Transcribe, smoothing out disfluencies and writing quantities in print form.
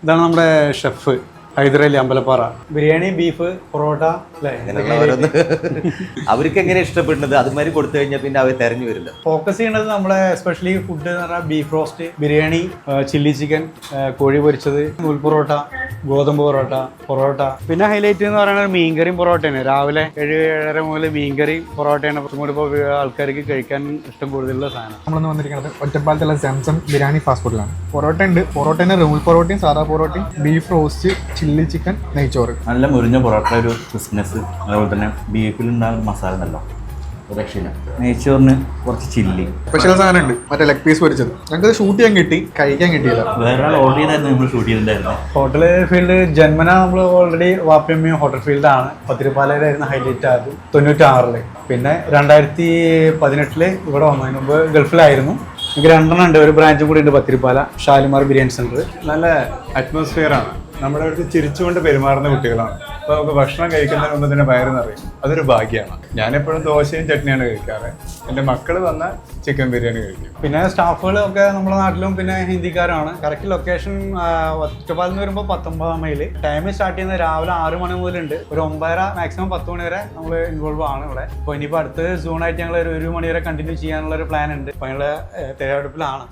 ഇതാണ് നമ്മുടെ chef Hyderali Ambalappara. Biryani, beef, parotta അല്ലേ? അവർക്ക് എങ്ങനെ ഇഷ്ടപ്പെടുന്നത് അതുമാതിരി കൊടുത്തു കഴിഞ്ഞാൽ പിന്നെ അവർ തെരഞ്ഞു വരില്ല. ഫോക്കസ് ചെയ്യുന്നത് നമ്മുടെ എസ്പെഷ്യലി ഫുഡ് എന്ന് പറഞ്ഞാൽ beef roast, biryani, chilli chicken, കോഴി പൊരിച്ചത്, നൂൽ പൊറോട്ട, ഗോതമ്പ് പൊറോട്ട. പിന്നെ ഹൈലൈറ്റ് എന്ന് പറയുന്നത് മീൻകറിയും പൊറോട്ടയാണ്. രാവിലെ 7-7:30 മുതൽ മീൻകറിയും പൊറോട്ടയാണ് കുറച്ചും കൂടി ഇപ്പോൾ ആൾക്കാർക്ക് കഴിക്കാൻ ഇഷ്ടം കൂടുതലുള്ള സാധനം. നമ്മളൊന്ന് വന്നിരിക്കുന്നത് ഒറ്റപ്പാലത്തുള്ള സാംസം ബിരിയാണി ഫാസ്റ്റ് ഫുഡിലാണ്. പൊറോട്ട ഉണ്ട്. പൊറോട്ടേൻ്റെ നൂൽ പൊറോട്ടയും സാധാ പൊറോട്ടയും, ബീഫ് റോസ്റ്റ്, ചില്ലി ചിക്കൻ, നെയ്ച്ചോറ്. നല്ല മുരിഞ്ഞ പൊറോട്ട ഒരു ക്രിസ്മസ്, അതുപോലെ തന്നെ ബീഫിലുണ്ടാകുന്ന മസാല ഉണ്ടല്ലോ രക്ഷയില്ല. നെയ്ച്ചോറിന് കുറച്ച് ചില്ലി സ്പെഷ്യൽ സാധനം ഉണ്ട്, മറ്റേ ലെഗ് പീസ് പൊരിച്ചത്. ഞങ്ങൾക്ക് ഷൂട്ട് ചെയ്യാൻ കിട്ടി, കഴിക്കാൻ കിട്ടിയില്ല. വേറെ ആൾ ഓർഡർ ചെയ്തായിരുന്നു നമ്മൾ ഷൂട്ട് ചെയ്തിട്ടുണ്ടായിരുന്നു. ഹോട്ടൽ ഫീൽഡ് ജന്മന നമ്മൾ ഓൾറെഡി വാപ്പിയമ്മയും ഹോട്ടൽ ഫീൽഡാണ്. പത്തിരിപ്പാലയിലായിരുന്നു ഹൈലൈറ്റ് ആദ്യം 96-ല്. പിന്നെ 2018 ഇവിടെ വന്നതിന് മുമ്പ് ഗൾഫിലായിരുന്നു. എനിക്ക് 2 ഉണ്ട്. ഒരു ബ്രാഞ്ചും കൂടി ഉണ്ട് പത്തിരിപ്പാല, ഷാലിമാർ ബിരിയാണി സെന്റർ. നല്ല അറ്റ്മോസ്ഫിയറാണ്. നമ്മുടെ അടുത്ത് ചിരിച്ചുകൊണ്ട് പെരുമാറുന്ന കുട്ടികളാണ്. അപ്പോൾ നമുക്ക് ഭക്ഷണം കഴിക്കുന്നതിന് മുമ്പ് തന്നെ വയറ് നിറയും. അതൊരു ഭാഗ്യമാണ്. ഞാനെപ്പോഴും ദോശയും ചട്നിയാണ് കഴിക്കാറ്. എൻ്റെ മക്കൾ വന്ന ചിക്കൻ ബിരിയാണി കഴിക്കും. പിന്നെ സ്റ്റാഫുകളൊക്കെ നമ്മുടെ നാട്ടിലും പിന്നെ ഹിന്ദിക്കാരാണ്. കറക്റ്റ് ലൊക്കേഷൻ ഒറ്റപ്പാലത്ത് നിന്ന് വരുമ്പോൾ 19 മൈല്. ടൈം സ്റ്റാർട്ട് ചെയ്യുന്നത് രാവിലെ 6 മണി മുതലുണ്ട്. ഒരു 9:30 മാക്സിമം 10 മണി വരെ നമ്മൾ ഇൻവോൾവ് ആണ് ഇവിടെ. അപ്പോൾ ഇനിയിപ്പോൾ അടുത്ത സൂണായിട്ട് ഞങ്ങൾ ഒരു 1 മണി വരെ കണ്ടിന്യൂ ചെയ്യാനുള്ള ഒരു പ്ലാൻ ഉണ്ട്. അപ്പോൾ ഞങ്ങൾ തയ്യാറെടുപ്പിലാണ്.